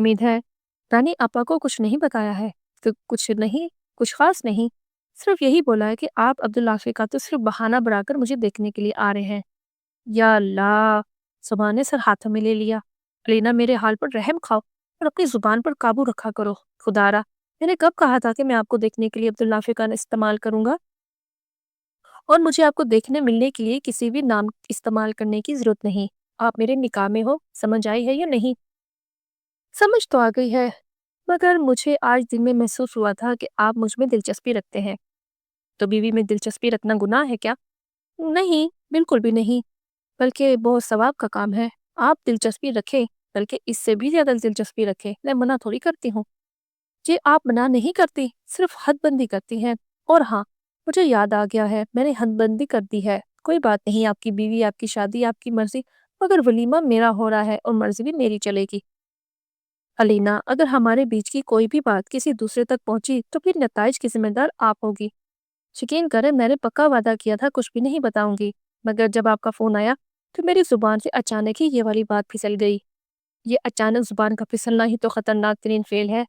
امید ہے رانی آپا کو کچھ نہیں بتایا ہے؟ تو کچھ نہیں، کچھ خاص نہیں، صرف یہی بولا ہے کہ آپ عبداللافی کا تو صرف بہانہ بنا کر مجھے دیکھنے کے لیے آ رہے ہیں۔ یا اللہ! صبا نے سر ہاتھوں میں لے لیا۔ علینا میرے حال پر رحم کھاؤ اور اپنی زبان پر قابو رکھا کرو۔ خدارا، میں نے کب کہا تھا کہ میں آپ کو دیکھنے کے لیے عبداللافی کا استعمال کروں گا؟ اور مجھے آپ کو دیکھنے ملنے کے لیے کسی بھی نام استعمال کرنے کی ضرورت نہیں۔ آپ میرے نکاح میں ہو، سمجھ آئی ہے یا نہیں؟ سمجھ تو آ گئی ہے، مگر مجھے آج دن میں محسوس ہوا تھا کہ آپ مجھ میں دلچسپی رکھتے ہیں۔ تو بیوی میں دلچسپی رکھنا گناہ ہے کیا؟ نہیں، بالکل بھی نہیں، بلکہ بہت ثواب کا کام ہے۔ آپ دلچسپی رکھیں، بلکہ اس سے بھی زیادہ دلچسپی رکھیں، میں منع تھوڑی کرتی ہوں۔ یہ آپ منع نہیں کرتی، صرف حد بندی کرتی ہیں۔ اور ہاں، مجھے یاد آ گیا ہے، میں نے حد بندی کر دی ہے۔ کوئی بات نہیں، آپ کی بیوی، آپ کی شادی، آپ کی مرضی، مگر ولیمہ میرا ہو رہا ہے اور مرضی بھی میری چلے گی۔ علینا، اگر ہمارے بیچ کی کوئی بھی بات کسی دوسرے تک پہنچی تو پھر نتائج کی ذمہ دار آپ ہوگی۔ یقین کریں، میں نے پکا وعدہ کیا تھا کچھ بھی نہیں بتاؤں گی، مگر جب آپ کا فون آیا تو میری زبان سے اچانک ہی یہ والی بات پھسل گئی۔ یہ اچانک زبان کا پھسلنا ہی تو خطرناک ترین فعل ہے۔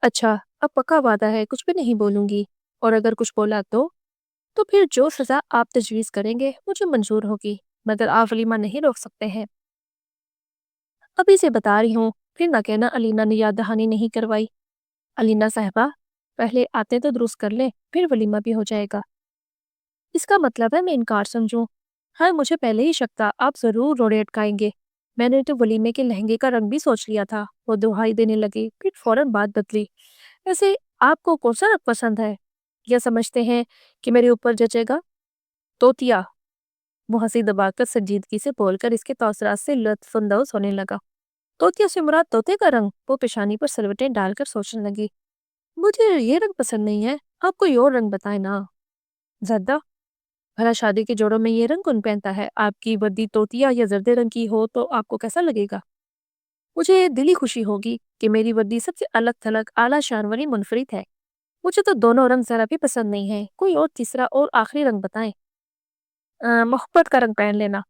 اچھا، اب پکا وعدہ ہے کچھ بھی نہیں بولوں گی، اور اگر کچھ بولا تو پھر جو سزا آپ تجویز کریں گے مجھے منظور ہوگی، مگر آپ ولیمہ نہیں روک سکتے ہیں۔ ابھی سے بتا رہی ہوں، پھر نہ کہنا علینا نے یاد دہانی نہیں کروائی۔ علینا صاحبہ، پہلے آتے تو درست کر لیں، پھر ولیمہ بھی ہو جائے گا۔ اس کا مطلب ہے میں انکار سمجھوں؟ ہاں، مجھے پہلے ہی شک تھا آپ ضرور روڑے اٹکائیں گے۔ میں نے تو ولیمے کے لہنگے کا رنگ بھی سوچ لیا تھا۔ وہ دہائی دینے لگی، پھر فوراً بات بدلی۔ ویسے آپ کو کون سا رنگ پسند ہے؟ یا سمجھتے ہیں کہ میرے اوپر جچے گا؟ توتیا، وہ ہنسی دبا کر سنجیدگی سے بول کر اس کے تاثرات سے لطف اندوز ہونے لگا۔ توتیا سے مراد طوطے کا رنگ؟ وہ پیشانی پر سلوٹیں ڈال کر سوچنے لگی۔ مجھے یہ رنگ پسند نہیں ہے، آپ کوئی اور رنگ بتائیں نا۔ زردہ، بھلا شادی کے جوڑوں میں یہ رنگ کون پہنتا ہے؟ آپ کی وردی طوطیا یا زردے رنگ کی ہو تو آپ کو کیسا لگے گا؟ مجھے دلی خوشی ہوگی کہ میری وردی سب سے الگ تھلگ اعلیٰ شان والی منفرد ہے۔ مجھے تو دونوں رنگ ذرا بھی پسند نہیں ہے، کوئی اور تیسرا اور آخری رنگ بتائیں۔ محبت کا رنگ پہن لینا۔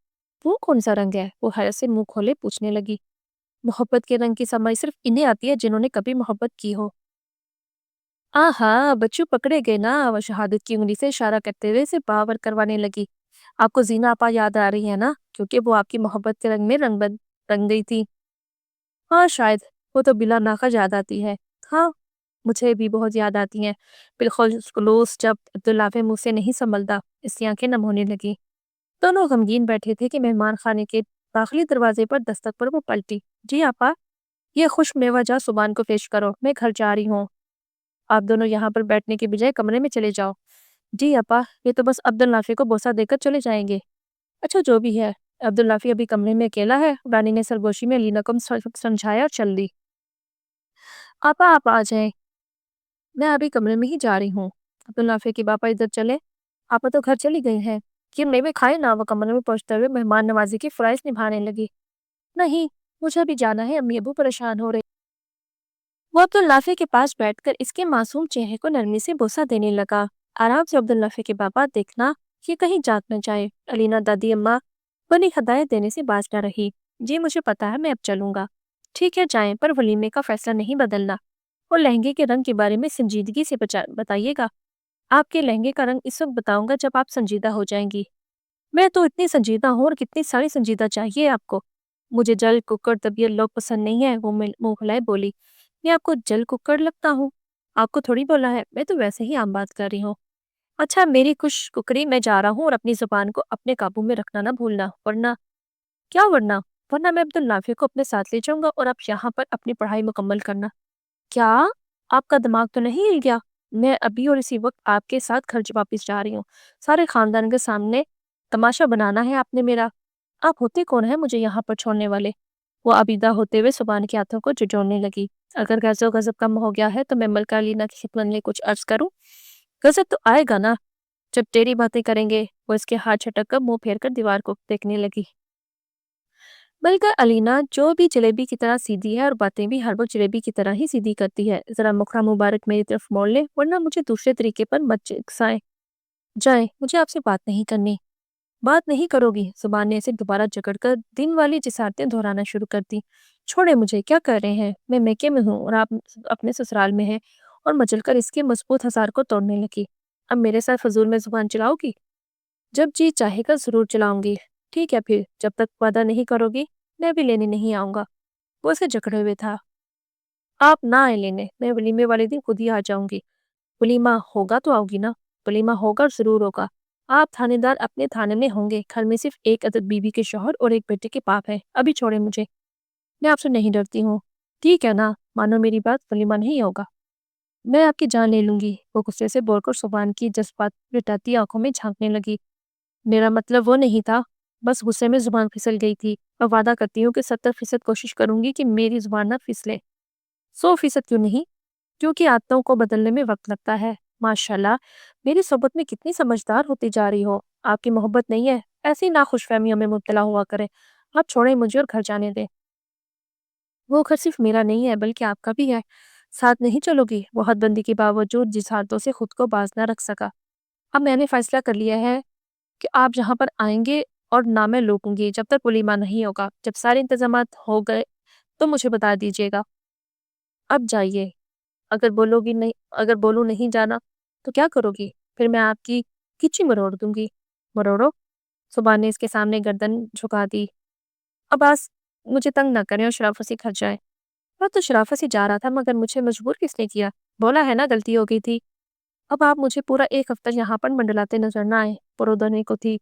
وہ کون سا رنگ ہے؟ وہ حیرت سے منہ کھولے پوچھنے لگی۔ محبت کے رنگ کی سمجھ صرف انہیں آتی ہے جنہوں نے کبھی محبت کی ہو۔ آہا، بچوں پکڑے گئے نا، وہ شہادت کی انگلی سے اشارہ کرتے ہوئے اسے باور کروانے لگی۔ آپ کو زینہ آپا یاد آ رہی ہے نا، کیونکہ وہ آپ کی محبت کے رنگ میں رنگ گئی تھی۔ ہاں شاید، وہ تو بلا ناقہ یاد آتی ہے۔ ہاں، مجھے بھی بہت یاد آتی ہیں، بالخصوص جب عبداللافی منہ سے نہیں سنبھلتا۔ اس کی آنکھیں نم ہونے لگی۔ دونوں غمگین بیٹھے تھے کہ مہمان خانے کے داخلی دروازے پر دستک پر وہ پلٹی۔ جی آپا، یہ خوش میوہ جات زبان کو پیش کرو، میں گھر جا رہی ہوں۔ آپ دونوں یہاں پر بیٹھنے کے بجائے کمرے میں چلے جاؤ۔ جی آپا، یہ تو بس عبدالنافی کو بوسہ دے کر چلے جائیں گے۔ اچھا، جو بھی ہے، عبدالنافی ابھی کمرے میں اکیلا ہے۔ رانی نے سرگوشی میں علینا کو سمجھایا اور چل دی۔ آپا آپ آ جائیں، میں ابھی کمرے میں ہی جا رہی ہوں۔ عبدالنافی کی باپا ادھر چلے، آپا تو گھر چلی گئی ہیں۔ یہ میوے کھائے نہ، وہ کمرے میں پہنچتے ہوئے مہمان نوازی کی فرائض نبھانے لگی۔ نہیں، مجھے ابھی جانا ہے، امی ابو پریشان ہو رہے۔ وہ عبدالنافی کے پاس بیٹھ کر اس کے معصوم چہرے کو نرمی سے بوسہ دینے لگا۔ آرام سے عبدالنافی کے بابا، دیکھنا یہ کہیں جاگ نہ جائے۔ علینا دادی اماں بنی ہدایت دینے سے باز نہ رہی۔ جی مجھے پتا ہے، میں اب چلوں گا۔ ٹھیک ہے جائیں، پر ولیمے کا فیصلہ نہیں بدلنا، اور لہنگے کے رنگ کے بارے میں سنجیدگی سے بتائیے گا۔ آپ کے لہنگے کا رنگ اس وقت بتاؤں گا جب آپ سنجیدہ ہو جائیں گی۔ میں تو اتنی سنجیدہ ہوں، اور کتنی ساری سنجیدہ چاہیے آپ کو؟ مجھے جل ککڑ طبیعت لوگ پسند نہیں ہے، وہ منہ پھلائے بولی۔ میں آپ کو جل ککڑ لگتا ہوں؟ آپ کو تھوڑی بولا ہے، میں تو ویسے ہی عام بات کر رہی ہوں۔ اچھا، میری خوش ککڑی، میں جا رہا ہوں، اور اپنی زبان کو اپنے قابو میں رکھنا نہ بھولنا، ورنہ کیا ورنہ میں عبدالنافی کو اپنے ساتھ لے جاؤں گا اور آپ یہاں پر اپنی پڑھائی مکمل کرنا۔ کیا آپ کا دماغ تو نہیں ہل گیا؟ میں ابھی اور اسی وقت آپ کے ساتھ گھر واپس جا رہی ہوں۔ سارے خاندان کے سامنے تماشا بنانا ہے آپ نے میرا؟ آپ ہوتے کون ہیں مجھے یہاں پر چھوڑنے والے؟ وہ عبیدہ ہوتے ہوئے زبان کے ہاتھوں کو جھنجھوڑنے لگی۔ اگر غرض و غضب کم ہو گیا ہے تو میں ملکہ علینا کی خدمت میں کچھ عرض کروں۔ غضب تو آئے گا نا جب تیری باتیں کریں گے۔ وہ اس کے ہاتھ چھٹک کر منہ پھیر کر دیوار کو دیکھنے لگی۔ ملکہ علینا جو بھی جلیبی کی طرح سیدھی ہے، اور باتیں بھی ہر وہ جلیبی کی طرح ہی سیدھی کرتی ہے۔ ذرا مکھڑا مبارک میری طرف موڑ لے، ورنہ مجھے دوسرے طریقے پر مت اکسائیں۔ جائیں، مجھے آپ سے بات نہیں کرنی۔ بات نہیں کرو گی؟ زبان نے اسے دوبارہ جکڑ کر دن والی جسارتیں دہرانا شروع کر دی۔ چھوڑے مجھے، کیا کر رہے ہیں؟ میں میکے میں ہوں اور آپ اپنے سسرال میں ہیں۔ اور مچل کر اس کے مضبوط ہزار کو توڑنے لگی۔ اب میرے ساتھ فضول میں زبان چلاؤ گی؟ جب جی چاہے گا ضرور چلاؤں گی۔ ٹھیک ہے پھر، جب تک وعدہ نہیں کرو گی میں بھی لینے نہیں آؤں گا۔ وہ اسے جکڑے ہوئے تھا۔ آپ نہ آئے لینے، میں ولیمے والے دن خود ہی آ جاؤں گی۔ ولیمہ ہوگا تو آؤ گی نا؟ ولیمہ ہوگا ضرور ہوگا۔ آپ تھانے دار اپنے تھانے میں ہوں گے، گھر میں صرف ایک عدد بیوی کے شوہر اور ایک بیٹے کے باپ ہے۔ ابھی چھوڑے مجھے، میں آپ سے نہیں ڈرتی ہوں۔ ٹھیک ہے نا، مانو میری بات، ولیمہ نہیں ہوگا۔ میں آپ کی جان لے لوں گی، وہ غصے سے بول کر سبحان کی جذبات لٹاتی آنکھوں میں جھانکنے لگی۔ میرا مطلب وہ نہیں تھا، بس غصے میں زبان پھسل گئی تھی۔ میں وعدہ کرتی ہوں کہ 70% کوشش کروں گی کہ میری زبان نہ پھسلے۔ 100% کیوں نہیں؟ کیونکہ عادتوں کو بدلنے میں وقت لگتا ہے۔ ماشاءاللہ، میری صحبت میں کتنی سمجھدار ہوتی جا رہی ہو۔ آپ کی محبت نہیں ہے، ایسی ناخوش فہمیوں میں مبتلا ہوا کرے۔ آپ چھوڑیں مجھے اور گھر جانے دیں۔ وہ گھر صرف میرا نہیں ہے بلکہ آپ کا بھی ہے۔ ساتھ نہیں چلو گی؟ وہ حد بندی کے باوجود جس حالتوں سے خود کو باز نہ رکھ سکا۔ اب میں نے فیصلہ کر لیا ہے کہ آپ جہاں پر آئیں گے اور نہ میں روکوں گی جب تک ولیمہ نہیں ہوگا۔ جب سارے انتظامات ہو گئے تو مجھے بتا دیجیے گا۔ اب جائیے۔ اگر بولوں نہیں جانا تو کیا کرو گی؟ پھر میں آپ کی کچی مروڑ دوں گی۔ مروڑو؟ صبح نے اس کے سامنے گردن جھکا دی۔ اب آس مجھے تنگ نہ کریں اور شرافت سے گھر جائیں۔ میں تو شرافت سے جا رہا تھا، مگر مجھے مجبور کس نے کیا؟ بولا ہے نا غلطی ہو گئی تھی۔ اب آپ مجھے پورا ایک ہفتہ یہاں پر منڈلاتے نظر نہ آئے۔ پرودنے کو تھی۔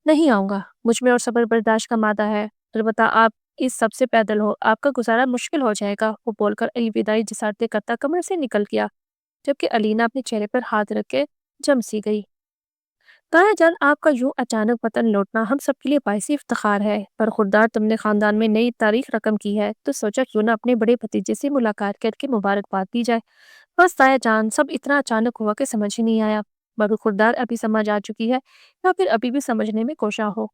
نہیں آؤں گا، مجھ میں اور صبر برداشت کا مادہ ہے۔ البتہ آپ اس سب سے پیدل ہو، آپ کا گزارا مشکل ہو جائے گا۔ وہ بول کر علی وداعی جسارتیں کرتا کمرے سے نکل گیا، جبکہ علینا اپنے چہرے پر ہاتھ رکھ کے جم سی گئی۔ تایا جان، آپ کا یوں اچانک وطن لوٹنا ہم سب کے لیے باعث افتخار ہے۔ پر خوددار تم نے خاندان میں نئی تاریخ رقم کی ہے تو سوچا کیوں نہ اپنے بڑے بھتیجے سے ملاقات کر کے مبارکباد دی جائے۔ بس تایا جان، سب اتنا اچانک ہوا کہ سمجھ ہی نہیں آیا۔ مگر خوددار ابھی سمجھ آ چکی ہے یا پھر ابھی بھی سمجھنے میں کوشاں ہو۔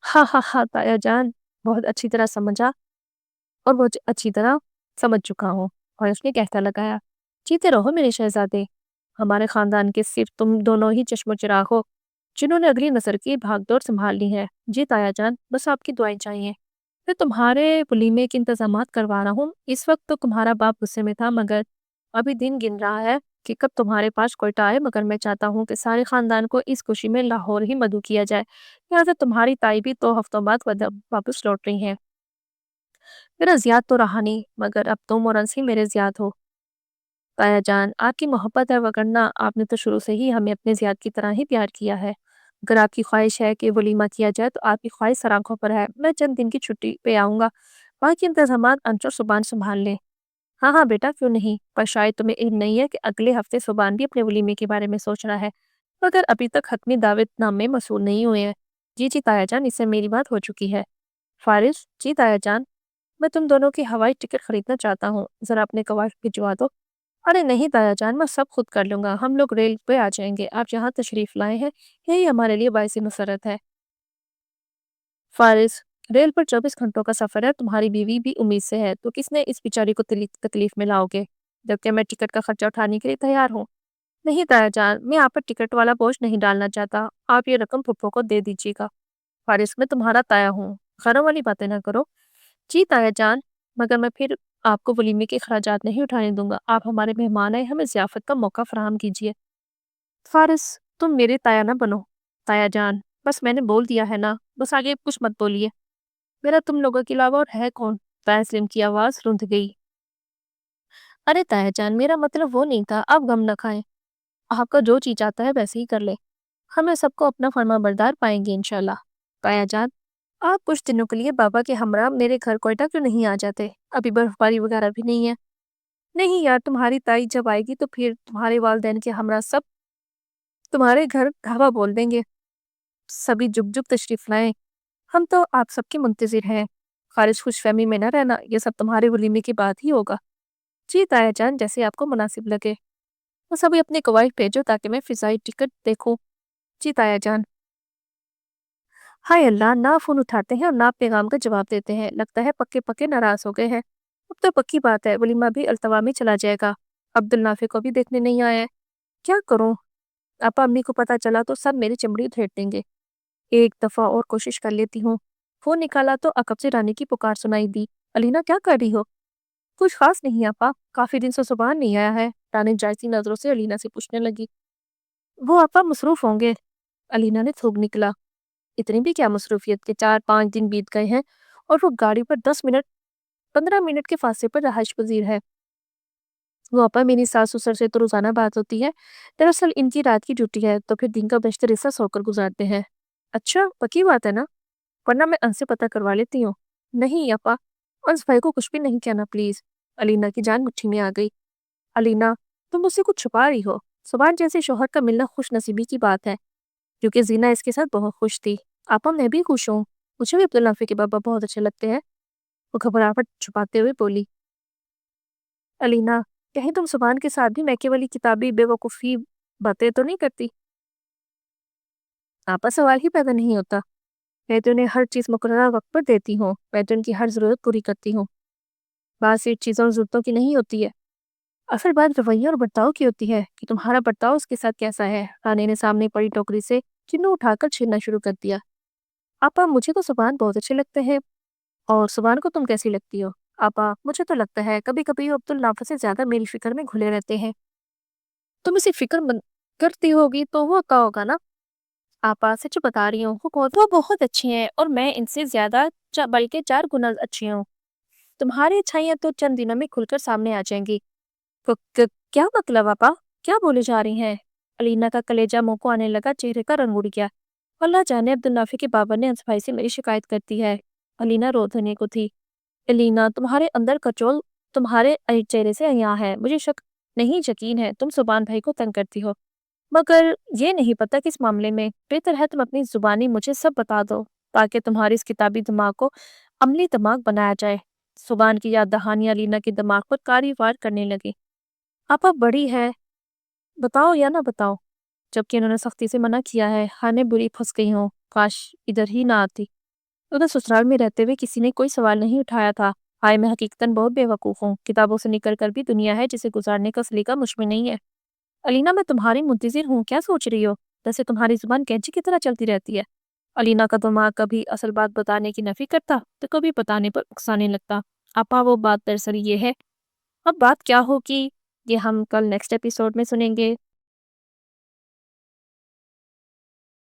ہاں ہاں ہاں تایا جان، بہت اچھی طرح سمجھا اور بہت اچھی طرح سمجھ چکا ہوں۔ اور اس نے کہتا لگایا، جیتے رہو میرے شہزادے، ہمارے خاندان کے صرف تم دونوں ہی چشم و چراغ ہو جنہوں نے اگلی نسل کی بھاگ دوڑ سنبھال لی ہے۔ جی تایا جان، بس آپ کی دعائیں چاہیے۔ میں تمہارے ولیمے کے انتظامات کروا رہا ہوں۔ اس وقت تو تمہارا باپ غصے میں تھا، مگر ابھی دن گن رہا ہے کہ کب تمہارے پاس کوئٹہ آئے۔ مگر میں چاہتا ہوں کہ سارے خاندان کو اس خوشی میں لاہور ہی مدعو کیا جائے۔ لہٰذا تمہاری تائی بھی 2 ہفتوں بعد واپس لوٹ رہی ہیں۔ میرا زیاد تو رہا نہیں، مگر اب تم اور انسی میرے زیاد ہو۔ تایا جان، آپ کی محبت ہے، وگرنہ آپ نے تو شروع سے ہی ہمیں اپنے زیاد کی طرح ہی پیار کیا ہے۔ اگر آپ کی خواہش ہے کہ ولیمہ کیا جائے تو آپ کی خواہش سر آنکھوں پر ہے۔ میں چند دن کی چھٹی پہ آؤں گا، باقی انتظامات انچ اور سبحان سنبھال لیں۔ ہاں ہاں بیٹا، کیوں نہیں؟ پر شاید تمہیں علم نہیں ہے کہ اگلے ہفتے سبحان بھی اپنے ولیمے کے بارے میں سوچ رہا ہے، مگر ابھی تک حتمی دعوت نامے موصول نہیں ہوئے ہیں۔ جی جی تایا جان، اس سے میری بات ہو چکی ہے۔ فارس، جی تایا جان، میں تم دونوں کی ہوائی ٹکٹ خریدنا چاہتا ہوں، ذرا اپنے قواعد بھجوا دو۔ ارے نہیں تایا جان، میں سب خود کر لوں گا، ہم لوگ ریل پہ آ جائیں گے۔ آپ یہاں تشریف لائے ہیں، یہی ہمارے لیے باعث مسرت ہے۔ فارس، ریل پر 24 گھنٹوں کا سفر ہے، تمہاری بیوی بھی امید سے ہے، تو کس نے اس بیچاری کو تکلیف میں لاؤ گے؟ جبکہ میں ٹکٹ کا خرچہ اٹھانے کے لیے تیار ہوں۔ نہیں تایا جان، میں آپ پر ٹکٹ والا بوجھ نہیں ڈالنا چاہتا، آپ یہ رقم پھپھو کو دے دیجیے گا۔ فارس، میں تمہارا تایا ہوں، غرض والی باتیں نہ کرو۔ جی تایا جان، مگر میں پھر آپ کو ولیمے کے اخراجات نہیں اٹھانے دوں گا۔ آپ ہمارے مہمان ہیں، ہمیں ضیافت کا موقع فراہم کیجیے۔ فارس، تم میرے تایا نہ بنو۔ تایا جان، بس میں نے بول دیا ہے نا، بس آگے کچھ مت بولیے۔ میرا تم لوگوں کے علاوہ اور ہے کون؟ تایا سلیم کی آواز رند گئی۔ ارے تایا جان، میرا مطلب وہ نہیں تھا، آپ غم نہ کھائیں۔ آپ کا جو چیز چاہتا ہے ویسے ہی کر لے، ہمیں سب کو اپنا فرما بردار پائیں گے انشاءاللہ۔ تایا جان، آپ کچھ دنوں کے لیے بابا کے ہمراہ میرے گھر کوئٹہ کیوں نہیں آ جاتے؟ ابھی برف باری وغیرہ بھی نہیں ہے۔ نہیں یار، تمہاری تائی جب آئے گی تو پھر تمہارے والدین کے ہمراہ سب تمہارے گھر ڈھابا بول دیں گے۔ سبھی جگ جگ تشریف لائیں، ہم تو آپ سب کے منتظر ہیں۔ خارج خوش فہمی میں نہ رہنا، یہ سب تمہارے ولیمے کے بعد ہی ہوگا۔ جی تایا جان، جیسے آپ کو مناسب لگے، بس ابھی اپنے قواعد بھیجو تاکہ میں فضائی ٹکٹ دیکھوں۔ جی تایا جان۔ ہائے اللہ، نہ فون اٹھاتے ہیں اور نہ پیغام کا جواب دیتے ہیں، لگتا ہے پکے پکے ناراض ہو گئے ہیں۔ اب تو پکی بات ہے، ولیمہ بھی التوا میں چلا جائے گا۔ عبدالنافع کو بھی دیکھنے نہیں آیا ہے، کیا کروں؟ ابا امی کو پتا چلا تو سب میری چمڑی ادھیڑ دیں گے۔ ایک دفعہ اور کوشش کر لیتی ہوں۔ فون نکالا تو عقب سے رانی کی پکار سنائی دی۔ علینا کیا کر رہی ہو؟ کچھ خاص نہیں آپا، کافی دن سے سبحان نہیں آیا ہے، رانی جائزی نظروں سے علینا سے پوچھنے لگی۔ وہ آپا مصروف ہوں گے، علینا نے تھوک نکلا۔ اتنی بھی کیا مصروفیت کے 4-5 دن بیت گئے ہیں اور وہ گاڑی پر 10-15 منٹ کے فاصلے پر رہائش پذیر ہے۔ وہ آپا میری ساس سسر سے تو روزانہ بات ہوتی ہے، دراصل ان کی رات کی ڈیوٹی ہے تو پھر دن کا بیشتر حصہ سو کر گزارتے ہیں۔ اچھا پکی بات ہے نا، ورنہ میں ان سے پتہ کروا لیتی ہوں۔ نہیں آپا، انس بھائی کو کچھ بھی نہیں کہنا پلیز۔ علینا کی جان مٹھی میں آ گئی۔ علینا تم مجھ سے کچھ چھپا رہی ہو، سبحان جیسے شوہر کا ملنا خوش نصیبی کی بات ہے، کیونکہ زینہ اس کے ساتھ بہت خوش تھی۔ آپا میں بھی خوش ہوں، مجھے بھی عبدالنافع کے بابا بہت اچھے لگتے ہیں، وہ گھبراہٹ چھپاتے ہوئے بولی۔ علینا کہیں تم سبحان کے ساتھ بھی میکے والی کتابی بے وقوفی باتیں تو نہیں کرتی؟ آپا سوال ہی پیدا نہیں ہوتا، میں تو انہیں ہر چیز مقررہ وقت پر دیتی ہوں، میں تو ان کی ہر ضرورت پوری کرتی ہوں۔ بات صرف چیزوں اور ضرورتوں کی نہیں ہوتی ہے، اصل بات رویہ اور برتاؤ کی ہوتی ہے کہ تمہارا برتاؤ اس کے ساتھ کیسا ہے۔ رانی نے سامنے پڑی ٹوکری سے چنو اٹھا کر چھیلنا شروع کر دیا۔ آپا مجھے تو سبحان بہت اچھے لگتے ہیں، اور سبحان کو تم کیسی لگتی ہو؟ آپا مجھے تو لگتا ہے کبھی کبھی وہ عبدالنافع سے زیادہ میری فکر میں گھلے رہتے ہیں۔ تم اسے فکر مند کرتی ہوگی تو وہ کا ہوگا نا؟ آپا سچ بتا رہی ہوں، وہ بہت اچھی ہیں اور میں ان سے زیادہ بلکہ 4 گنا اچھی ہوں۔ تمہاری اچھائیاں تو چند دنوں میں کھل کر سامنے آ جائیں گی۔ کیا مطلب آپا؟ کیا بولے جا رہی ہیں؟ علینا کا کلیجہ منہ کو آنے لگا، چہرے کا رنگ اڑ گیا۔ اللہ جانے عبدالنافع کے بابا نے انس بھائی سے میری شکایت کرتی ہے۔ علینا رو دھونے کو تھی۔ علینا تمہارے اندر کچول تمہارے چہرے سے عیاں ہے، مجھے شک نہیں یقین ہے تم سبحان بھائی کو تنگ کرتی ہو، مگر یہ نہیں پتا کس معاملے میں۔ بہتر ہے تم اپنی زبانی مجھے سب بتا دو تاکہ تمہاری اس کتابی دماغ کو عملی دماغ بنایا جائے۔ سبحان کی یاد دہانی علینا کے دماغ پر کاری وار کرنے لگی۔ آپا بڑی ہے، بتاؤ یا نہ بتاؤ؟ جبکہ انہوں نے سختی سے منع کیا ہے۔ ہانے بری پھنس گئی ہوں، کاش ادھر ہی نہ آتی۔ ادھر سسرال میں رہتے ہوئے کسی نے کوئی سوال نہیں اٹھایا تھا۔ ہائے میں حقیقتاً بہت بے وقوف ہوں، کتابوں سے نکل کر بھی دنیا ہے جسے گزارنے کا سلیقہ مجھ میں نہیں ہے۔ علینا میں تمہاری منتظر ہوں، کیا سوچ رہی ہو؟ جیسے تمہاری زبان کینچی کی طرح چلتی رہتی ہے۔ علینا کا دماغ کبھی اصل بات بتانے کی نفی کرتا تو کبھی بتانے پر اکسانے لگتا۔ آپا وہ بات دراصل یہ ہے۔ اب بات کیا ہوگی یہ ہم کل نیکسٹ ایپیسوڈ میں سنیں گے۔